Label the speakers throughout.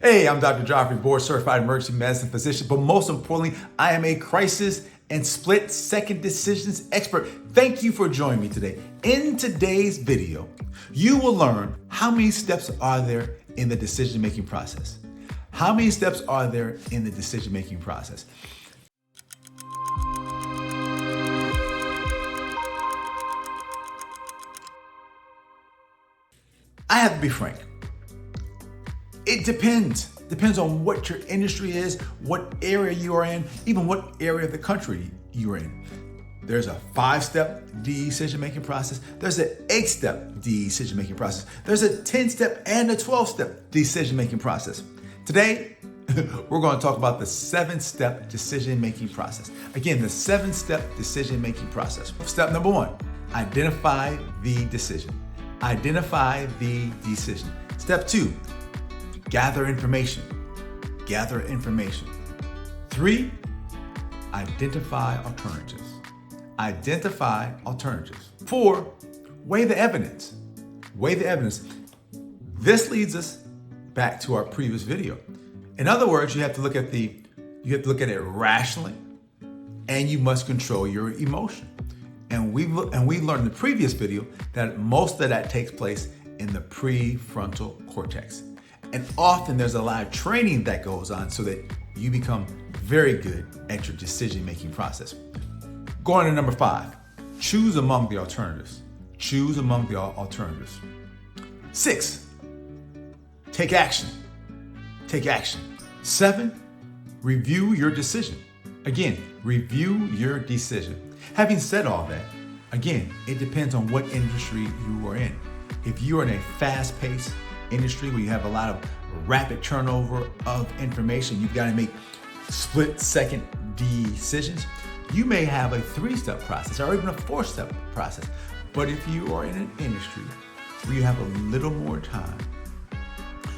Speaker 1: Hey, I'm Dr. Geoffrey, board certified emergency medicine physician, but most importantly, I am a crisis and split second decisions expert. Thank you for joining me today. In today's video, you will learn how many steps are there in the decision-making process. How many steps are there in the decision-making process? I have to be frank. It depends. Depends on what your industry is, what area you are in, even what area of the country you're in. There's a 5-step decision-making process. There's an 8-step decision-making process. There's a 10-step and a 12-step decision-making process. Today, we're going to talk about the 7-step decision-making process. Again, the 7-step decision-making process. Step number 1, identify the decision. Identify the decision. Step 2, gather information. Gather information. 3, identify alternatives. Identify alternatives. 4, weigh the evidence. Weigh the evidence. This leads us back to our previous video. In other words, you have to look at it rationally, and you must control your emotion. And we learned in the previous video that most of that takes place in the prefrontal cortex. And often there's a lot of training that goes on so that you become very good at your decision-making process. Going to number 5, choose among the alternatives. Choose among the alternatives. 6, take action. Take action. 7, review your decision. Again, review your decision. Having said all that, again, it depends on what industry you are in. If you are in a fast-paced industry where you have a lot of rapid turnover of information, you've got to make split-second decisions, you may have a 3-step process or even a 4-step process. But if you are in an industry where you have a little more time,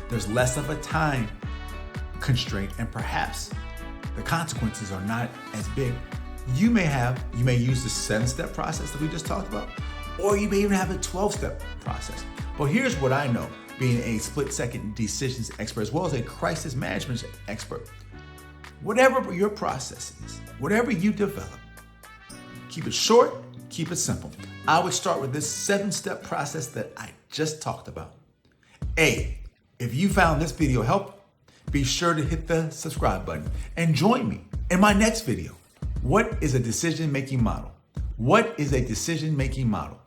Speaker 1: there's less of a time constraint, and perhaps the consequences are not as big, you may use the 7-step process that we just talked about, or you may even have a 12-step process. But here's what I know, being a split-second decisions expert as well as a crisis management expert. Whatever your process is, whatever you develop, keep it short, keep it simple. I would start with this 7-step process that I just talked about. A, if you found this video helpful, be sure to hit the subscribe button and join me in my next video. What is a decision-making model? What is a decision-making model?